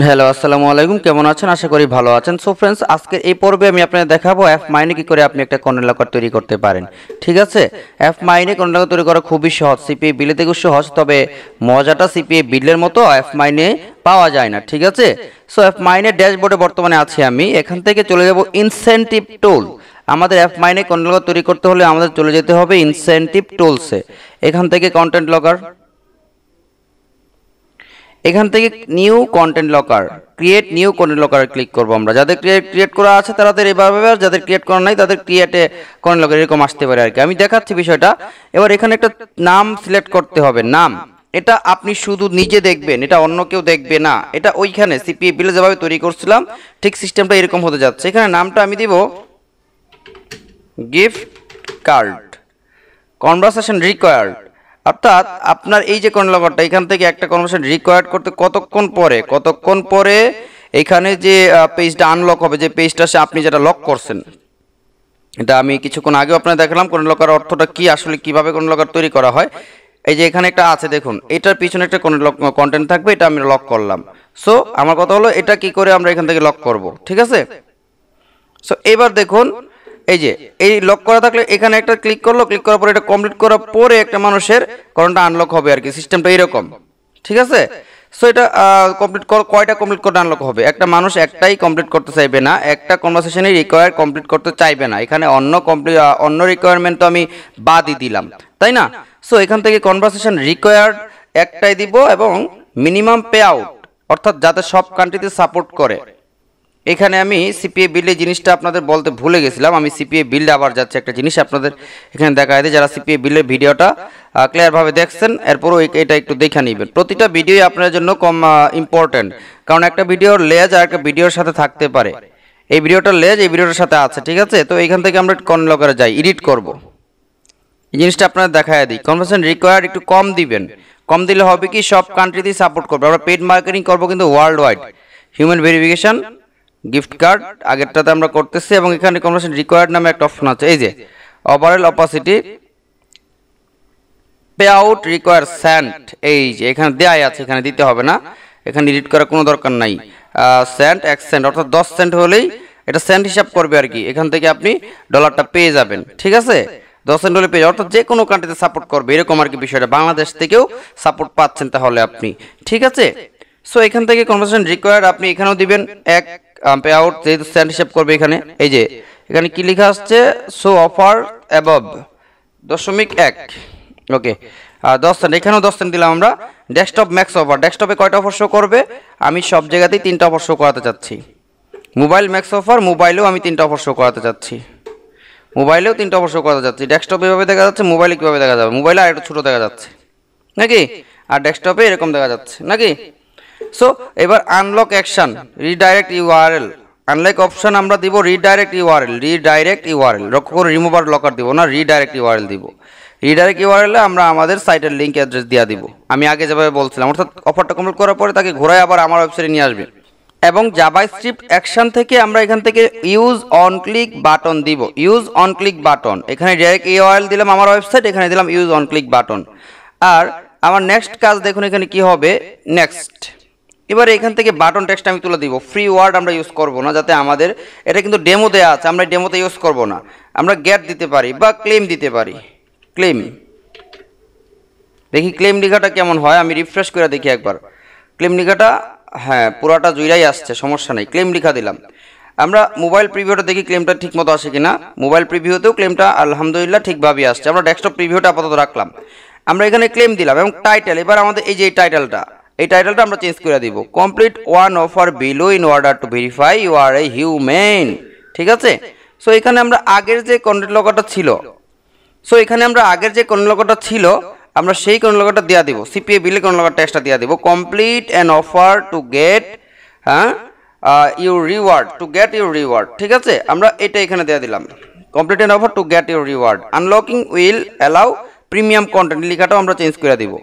Hello, আসসালামু আলাইকুম। কেমন আছেন? আশা করি ভালো আছেন। সো ফ্রেন্ডস, আজকের এই পর্বে আমি আপনাদের দেখাবো AFFMINE কি করে আপনি একটা কন্টেন্ট লকার তৈরি করতে পারেন। ঠিক আছে? AFFMINE কন্টেন্ট লকার তৈরি করা খুবই সহজ। সিপিএ বিলে থেকেও সহজ, তবে মজাটা সিপিএ বিলের মতো AFFMINE পাওয়া যায় না। ঠিক আছে? সো AFFMINE ড্যাশবোর্ডে বর্তমানে আছি আমি। এখান থেকে চলে যাব ইনসেনটিভ টুল। আমাদের AFFMINE কন্টেন্ট লকার তৈরি করতে হলে আমাদের চলে যেতে হবে ইনসেনটিভ টুলসে। এখান থেকে কন্টেন্ট লকার, এখান থেকে new content locker, create new content লকারে ক্লিক করব আমরা। যাদের ক্রিয়েট করা আছে তাদের এভাবে, আর যাদের ক্রিয়েট করা নাই তাদের ক্রিয়েটে কন্টেন্ট লকার এরকম আসতে পারে আর কি। আমি দেখাচ্ছি বিষয়টা। এবার এখানে একটা নাম সিলেক্ট করতে হবে। নাম, এটা আপনি শুধু নিজে দেখবেন, এটা অন্য কেউ দেখবে না। এটা ওইখানে সিপিএ বিলে যেভাবে তৈরি করছিলাম ঠিক সিস্টেমটা এরকম হতে যাচ্ছে। এখানে নামটা আমি দিব গিফট কার্ড, কনভারসেশন রিকোয়ার্ড। অর্থাৎ আপনার এই যে কন্টেন্ট লকারটা, এখান থেকে একটা কনভারসেশন রিকোয়ার্ড করতে কতক্ষণ পরে এখানে যে পেজটা আনলক হবে, যে পেজটা সে আপনি যেটা লক করছেন। এটা আমি কিছুক্ষণ আগেও আপনাদের দেখালাম কন্টেন্ট লকার অর্থটা কি, আসলে কিভাবে কন্টেন্ট লকার তৈরি করা হয়। এই যে এখানে একটা আছে দেখুন, এটার পিছনে একটা কন্টেন্ট থাকবে, এটা আমি লক করলাম। সো আমার কথা হলো এটা কি করে আমরা এখান থেকে লক করব। ঠিক আছে? সো এবার দেখুন, এই যে এই লক করা থাকলে এখানে একটা ক্লিক করলো, ক্লিক করার পরে এটা কমপ্লিট করার পরে একটা মানুষের কন্টেন্টটা আনলক হবে আর কি। সিস্টেমটা এরকম। ঠিক আছে? সো এটা কয়টা কমপ্লিট করতে আনলক হবে? একটা মানুষ একটাই কমপ্লিট করতে চাইবে না, একটা কনভারসেশনে রিকোয়ার কমপ্লিট করতে চাইবে না। এখানে অন্য রিকোয়ারমেন্ট তো আমি বাদই দিলাম, তাই না? সো এখান থেকে কনভারসেশন রিকোয়ার্ড একটাই দিব এবং মিনিমাম পে আউট, অর্থাৎ যাতে সব কান্ট্রিতে সাপোর্ট করে। এখানে আমি সিপিএ বিল্ডে জিনিসটা আপনাদের বলতে ভুলে গেছিলাম। আমি সিপিএ বিল্ডে আবার যাচ্ছে একটা জিনিস আপনাদের এখানে দেখায় দিই। যারা সিপিএ বিল্ডের ভিডিওটা ক্লিয়ারভাবে দেখছেন, এরপরও এটা একটু দেখে নেবেন। প্রতিটা ভিডিওই আপনার জন্য কম ইম্পর্টেন্ট, কারণ একটা ভিডিওর লেজ আর একটা ভিডিওর সাথে থাকতে পারে। এই ভিডিওটার লেজ এই ভিডিওটার সাথে আছে। ঠিক আছে? তো এখান থেকে আমরা কন্টেন্ট লকারে যাই, এডিট করব। এই জিনিসটা আপনারা দেখায় দিই। কনভারসেশন রিকোয়ার্ড একটু কম দিবেন। কম দিলে হবে কি, সব কান্ট্রিতেই সাপোর্ট করবে। আমরা পেড মার্কেটিং করব কিন্তু world wide. Human verification, gift card আগেরটাতে আমরা করতেছি, এবং এখানে কনভারসেশন রিকোয়ার্ড নামে একটা অপশন আছে। এই যে overall opacity, pay out require cent, এই যে এখানে দেয়াই আছে, এখানে দিতে হবে না, এখানে এডিট করার কোনো দরকার নাই। সেন্ট 1 সেন্ট, অর্থাৎ 10 সেন্ট হলেই এটা সেন্ট হিসাব করবে আর কি। এখান থেকে আপনি ডলারটা পেয়ে যাবেন। ঠিক আছে? 10 সেন্ট হলে পেয়ে যাবেন, অর্থাৎ যে কোনো কান্ট্রিতে সাপোর্ট করবে এরকম আর কি বিষয়টা। বাংলাদেশ থেকেও সাপোর্ট পাচ্ছেন তাহলে আপনি। ঠিক আছে? সো এখান থেকে কনভারসেশন রিকোয়ার্ড আপনি এখানেও দিবেন 1 পে আউট, যেহেতু সেন্ট হিসাব করবে এখানে। এই যে এখানে কি লেখা আসছে, শো অফার অ্যাবভ 0.1, ওকে। 10 সেন্ট, এখানেও 10 সেন্ট দিলাম আমরা। ডেস্কটপ ম্যাক্স অফার, ডেস্কটপে কয়টা অফার শো করবে? আমি সব জায়গাতেই 3টা অফার শো করাতে চাচ্ছি। মোবাইল ম্যাক্স অফার, মোবাইলেও আমি 3টা অফার শো করাতে চাচ্ছি। মোবাইলেও 3টা অফার শো করাতে চাচ্ছি। ডেস্কটপে এভাবে দেখা যাচ্ছে, মোবাইলে কীভাবে দেখা যাবে? মোবাইলে আর একটু ছোটো দেখা যাচ্ছে নাকি, আর ডেস্কটপে এরকম দেখা যাচ্ছে নাকি। সো এবার unlock action, redirect URL. Unlock option আমরা দিব রিডাইরেক্ট ইউআরএল। লক্ষ্য করে রিমুভার লকার দিব না, রিডাইরেক্ট ইউআরএল দিব। রিডাইরেক্ট ইউআরএলে আমরা আমাদের সাইটের লিঙ্ক অ্যাড্রেস দিয়ে দিব, আমি আগে যেভাবে বলছিলাম। অর্থাৎ অফারটা কমপ্লিট করার পরে তাকে ঘোরায় আবার আমার ওয়েবসাইটে নিয়ে আসবে। এবং জাভাস্ক্রিপ্ট অ্যাকশন থেকে আমরা এখান থেকে ইউজ অন ক্লিক বাটন দিব। ইউজ অন ক্লিক বাটন, এখানে ডাইরেক্ট ইউআরএল দিলাম আমার ওয়েবসাইট, এখানে দিলাম ইউজ অন ক্লিক বাটন। আর আমার নেক্সট কাজ দেখুন এখানে কি হবে, নেক্সট। এবারে এখান থেকে বাটন টেক্সট আমি তুলে দিব। ফ্রি ওয়ার্ড আমরা ইউজ করব না, যাতে আমাদের এটা কিন্তু ডেমো দেওয়া আছে, আমরা ডেমোতে ইউজ করব না। আমরা গেট দিতে পারি বা ক্লেম দিতে পারি। ক্লেম, দেখি ক্লেম লেখাটা কেমন হয়, আমি রিফ্রেশ করে দেখি একবার। ক্লেম লেখাটা, হ্যাঁ পুরাটা জুইরাই আসছে, সমস্যা নেই। ক্লেম লেখা দিলাম। আমরা মোবাইল প্রিভিউটা দেখি ক্লেমটা ঠিক মতো আসে কিনা। মোবাইল প্রিভিউতেও ক্লেমটা আলহামদুলিল্লাহ ঠিকভাবেই আসছে। আমরা ডেস্কটপ প্রিভিউটা আপাতত রাখলাম। আমরা এখানে ক্লেম দিলাম এবং টাইটেল, এবার আমাদের এই যে এই টাইটেলটা আমরা চেঞ্জ করে দিব। Complete one offer below in order to verify you are a human. ঠিক আছে? সো এখানে আমরা আগের যে কন্টেন্ট লগারটা ছিল, আমরা সেই কন্টেন্ট লগারটা দেওয়া দিব। সিপিএ বিলে কন্টেন্ট লগার টেক্সটটা দেওয়া দিব। Complete an offer to get your reward. ঠিক আছে? আমরা এটা এখানে দেওয়া দিলাম। Complete an offer to get your reward. Unlocking will allow premium content, লেখাটাও আমরা চেঞ্জ করে দিব।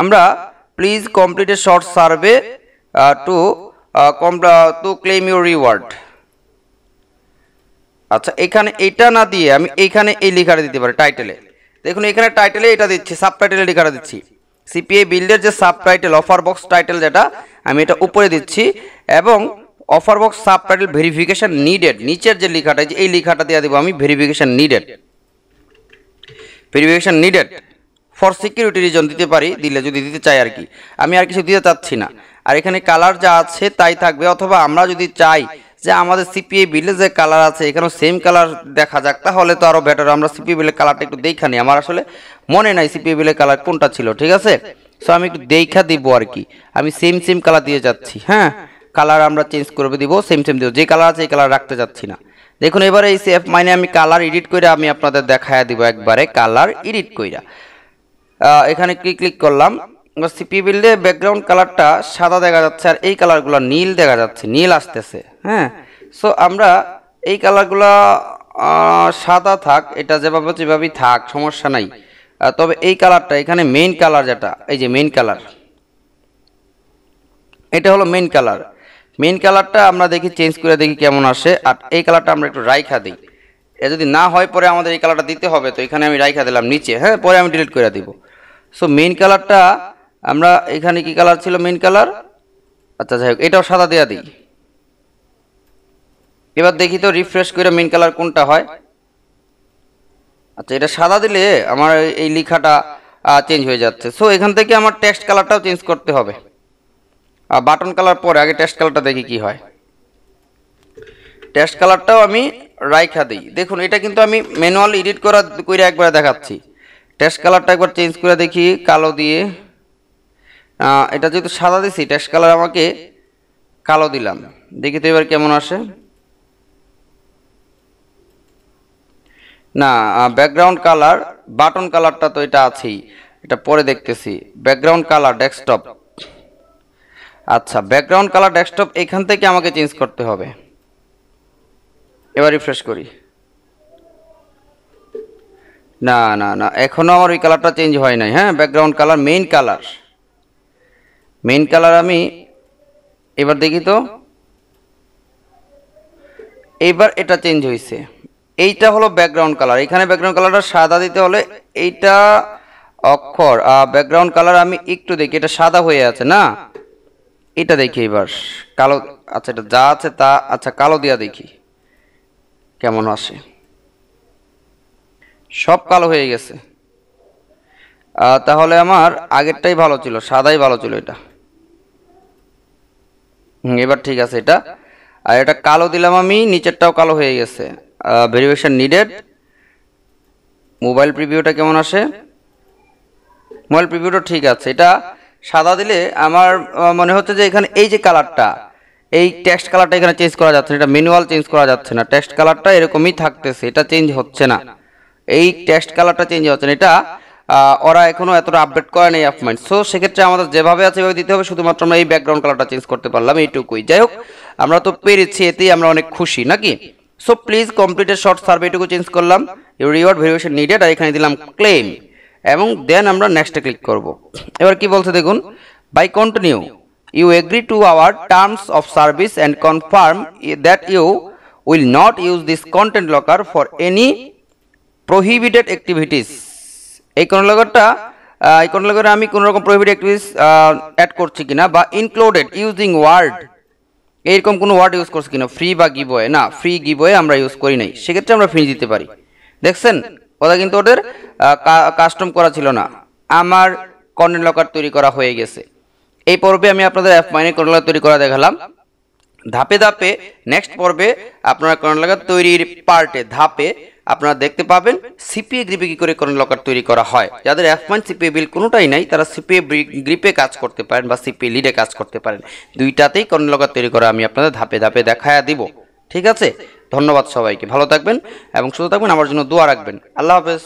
আমরা please complete a short survey to claim your reward. আচ্ছা, এখানে এটা না দিয়ে আমি এইখানে এই লেখাটা দিতে পারি টাইটেলে। দেখুন এখানে টাইটেলে এটা দিচ্ছি, সাবটাইটেলে লেখাটা দিচ্ছি। সিপিএ বিল্ডের যে সাবটাইটেল অফার বক্স টাইটেল যেটা আমি এটা উপরে দিচ্ছি এবং offer box subtitle verification needed নিচের যে লেখাটা এই লেখাটা দিয়ে দেব আমি verification needed for security reason দিতে পারি দিলে যদি দিতে চাই আর কি আমি আর কিছু দিতে চাচ্ছি না আর এখানে কালার যা আছে তাই থাকবে অথবা আমরা যদি চাই যে আমাদের সিপিএ বিলে যে কালার আছে এখানেও সেম কালার দেখা যাক তাহলে তো আরো বেটার আমরা সিপিএ বিলের কালারটা একটু দেখা নিই আমার আসলে মনে নাই সিপিএ বিলের কালার কোনটা ছিল ঠিক আছে সো আমি একটু দেখা দিব আর কি আমি সেম কালার দিয়ে যাচ্ছি হ্যাঁ কালার আমরা চেঞ্জ করে দিব সেম দিব যে কালার আছে এই কালার রাখতে যাচ্ছি না দেখুন এবারে এই AFFMINE আমি কালার এডিট করে আমি আপনাদের দেখায়া দিব একবারে কালার এডিট কইরা এখানে ক্লিক করলাম সিপি বিল্ডে ব্যাকগ্রাউন্ড কালারটা সাদা দেখা যাচ্ছে আর এই কালারগুলো নীল দেখা যাচ্ছে নীল আসতেছে হ্যাঁ সো আমরা এই কালারগুলো সাদা থাক এটা যেভাবেই থাক সমস্যা নাই তবে এই কালারটা এখানে মেইন কালার যেটা এই যে মেইন কালার এটা হলো মেইন কালারটা আমরা দেখি চেঞ্জ করে দেখি কেমন আসে আর এই কালারটা আমরা একটু রাইখা দিই এটা যদি না হয় পরে আমাদের এই কালারটা দিতে হবে তো এখানে আমি রাইখা দিলাম নিচে হ্যাঁ পরে আমি ডিলিট করে দিব সো মেইন কালারটা আমরা এখানে কি কালার ছিল মেইন কালার আচ্ছা যাই হোক এটাও সাদা দেয়া দিই এবার দেখি তো রিফ্রেশ করে মেইন কালার কোনটা হয় আচ্ছা এটা সাদা দিলে আমার এই লেখাটা চেঞ্জ হয়ে যাচ্ছে সো এখান থেকে আমার টেক্সট কালারটাও চেঞ্জ করতে হবে বাটন কালার পরে আগে টেক্সট কালারটা দেখি কি হয় টেক্সট কালারটাও আমি রাইখা দিই দেখুন এটা কিন্তু আমি ম্যানুয়াল এডিট করে একবার দেখাচ্ছি টেক্সট কালারটা একবার চেঞ্জ করে দেখি কালো দিয়ে এটা যেহেতু সাদা দিছি টেক্সট কালার আমাকে কালো দিলাম দেখি তো এবার কেমন আসে না ব্যাকগ্রাউন্ড কালার বাটন কালারটা তো এটা আছেই এটা পরে দেখতেছি ব্যাকগ্রাউন্ড কালার ডেস্কটপ আচ্ছা ব্যাকগ্রাউন্ড কালার ডেস্কটপ এখান থেকে আমাকে চেঞ্জ করতে হবে এবার রিফ্রেশ করি না এখনো আমার ওই কালারটা চেঞ্জ হয় নাই হ্যাঁ ব্যাকগ্রাউন্ড কালার মেইন কালার আমি এবার দেখি তো এবার এটা চেঞ্জ হয়েছে এইটা হলো ব্যাকগ্রাউন্ড কালার এখানে ব্যাকগ্রাউন্ড কালারটা সাদা দিতে হলে এইটা অক্ষর ব্যাকগ্রাউন্ড কালার আমি একটু দেখি এটা সাদা হয়ে আছে না এটা দেখি এবার কালো আচ্ছা এটা যা আছে তা আচ্ছা কালো দিয়া দেখি কেমন আসে সব কালো হয়ে গেছে তাহলে আমার আগেরটাই ভালো ছিল সাদাই ভালো ছিল এটা এবার ঠিক আছে এটা আর এটা কালো দিলাম আমি নিচেরটাও কালো হয়ে গেছে ভেরিফিকেশন নিডেড মোবাইল প্রিভিউটা কেমন আসে মোবাইল প্রিভিউটা ঠিক আছে এটা সাদা দিলে আমার মনে হচ্ছে যে এখানে এই যে কালারটা এই টেক্সট কালারটা এখানে চেঞ্জ করা যাচ্ছে না এটা ম্যানুয়াল চেঞ্জ করা যাচ্ছে না টেক্সট কালারটা এরকমই থাকতেছে এটা চেঞ্জ হচ্ছে না এই টেক্সট কালারটা চেঞ্জ হচ্ছে না এটা ওরা এখনো এতটা আপডেট করে নেই AFFMINE সো সেক্ষেত্রে আমাদের যেভাবে আছে এভাবে দিতে হবে শুধুমাত্র আমরা এই ব্যাকগ্রাউন্ড কালারটা চেঞ্জ করতে পারলাম এইটুকুই যাই হোক আমরা তো পেরেছি এতেই আমরা অনেক খুশি নাকি so please completed short survey এটুকু চেঞ্জ করলাম ইউর রিওয়ার্ড ভেরিফিকেশন নিডেড আর এখানে দিলাম ক্লেম এবং দেন আমরা নেক্সটে ক্লিক করব এবার কি বলছে দেখুন by continue you agree to our terms of service and confirm that you will not use this content locker for any prohibited activities এই কন্টেন্ট আমি কোনো রকম প্রহিবিটেড অ্যাক্টিভিটিস অ্যাড করছি কিনা বা ইনক্লুডেড ইউজিং ওয়ার্ড এইরকম কোনো ওয়ার্ড ইউজ করছি কিনা ফ্রি বা গিভওয়ে না ফ্রি গিভওয়ে আমরা ইউজ করি নাই সেক্ষেত্রে আমরা ফ্রি দিতে পারি দেখছেন ওটা কিন্তু ওদের কাস্টম করা ছিল না আমার কন্টেন্ট লকার তৈরি করা হয়ে গেছে এই পর্বে আমি আপনাদের AFFMINE কন্টেন্ট লকার তৈরি করা দেখালাম ধাপে ধাপে নেক্সট পর্বে আপনারা কন্টেন্ট লকার তৈরির পার্টে ধাপে আপনারা দেখতে পাবেন সিপিএ গ্রিপে কি করে কন্টেন্ট লকার তৈরি করা হয় যাদের AFFMINE সিপিএ বিল কোনোটাই নাই তারা সিপিএ গ্রিপে কাজ করতে পারেন বা সিপিএ লিডে কাজ করতে পারেন দুইটাতেই কন্টেন্ট লকার তৈরি করা আমি আপনাদের ধাপে ধাপে দেখায়া দিব ঠিক আছে ধন্যবাদ সবাইকে ভালো থাকবেন এবং সুস্থ থাকবেন আমার জন্য দোয়া রাখবেন আল্লাহ হাফেজ